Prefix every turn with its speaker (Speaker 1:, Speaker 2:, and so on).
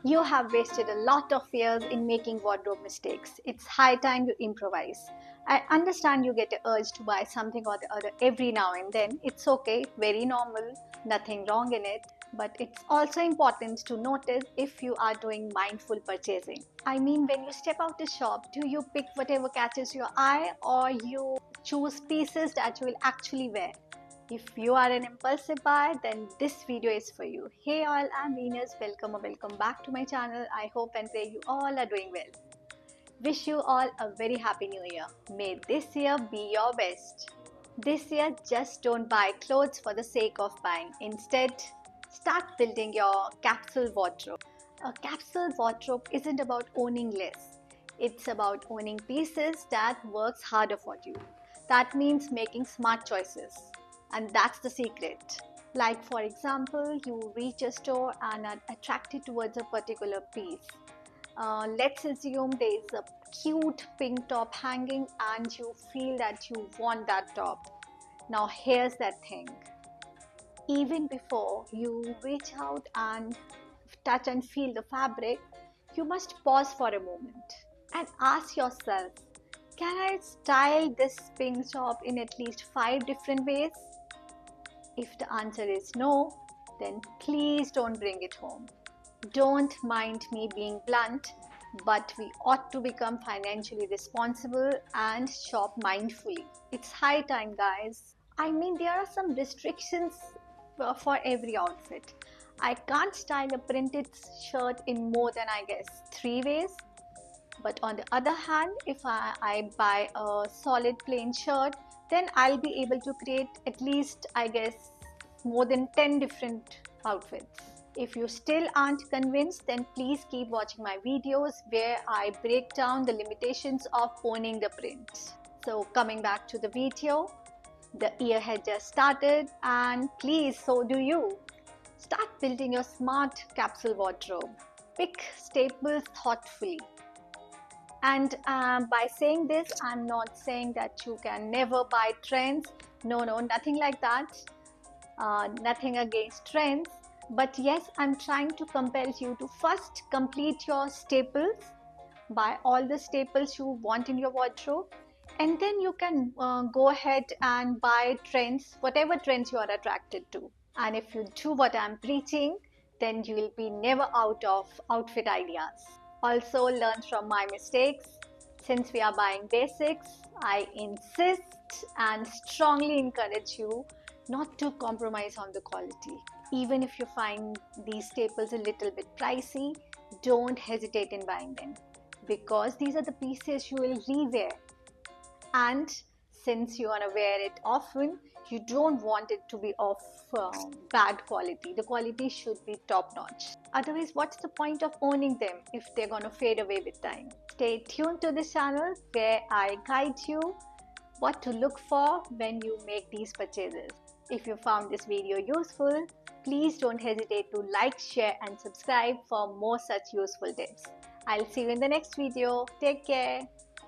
Speaker 1: You have wasted a lot of years in making wardrobe mistakes. It's high time you improvise. I understand you get an urge to buy something or the other every now and then. It's okay, very normal, nothing wrong in it. But it's also important to notice if you are doing mindful purchasing. I mean, when you step out to shop, do you pick whatever catches your eye or you choose pieces that you will actually wear? If you are an impulsive buyer, then this video is for you. Hey all, I'm Venus. Welcome or welcome back to my channel. I hope and pray you all are doing well. Wish you all a very happy new year. May this year be your best. This year, just don't buy clothes for the sake of buying. Instead, start building your capsule wardrobe. A capsule wardrobe isn't about owning less. It's about owning pieces that works harder for you. That means making smart choices. And that's the secret. Like for example, you reach a store and are attracted towards a particular piece. Let's assume there is a cute pink top hanging and you feel that you want that top. Now here's that thing. Even before you reach out and touch and feel the fabric, you must pause for a moment and ask yourself, can I style this pink top in at least 5 different ways? If the answer is no, then please don't bring it home. Don't mind me being blunt, but we ought to become financially responsible and shop mindfully. It's high time, guys. I mean, there are some restrictions for every outfit. I can't style a printed shirt in more than, I guess, 3 ways. But on the other hand, if I buy a solid plain shirt, then I'll be able to create at least, I guess, more than 10 different outfits. If you still aren't convinced, then please keep watching my videos where I break down the limitations of owning the print. So coming back to the video, the year had just started and please, so do you. Start building your smart capsule wardrobe. Pick staples thoughtfully. And by saying this, I'm not saying that you can never buy trends. No, nothing like that. Nothing against trends. But yes, I'm trying to compel you to first complete your staples, buy all the staples you want in your wardrobe, and then you can go ahead and buy trends, whatever trends you are attracted to. And if you do what I'm preaching, then you will be never out of outfit ideas. Also, learn from my mistakes. Since we are buying basics, I insist and strongly encourage you not to compromise on the quality. Even if you find these staples a little bit pricey, don't hesitate in buying them because these are the pieces you will rewear. And since you want to wear it often, you don't want it to be of bad quality. The quality should be top notch. Otherwise, what's the point of owning them if they're going to fade away with time? Stay tuned to this channel where I guide you what to look for when you make these purchases. If you found this video useful, please don't hesitate to like, share and subscribe for more such useful tips. I'll see you in the next video. Take care.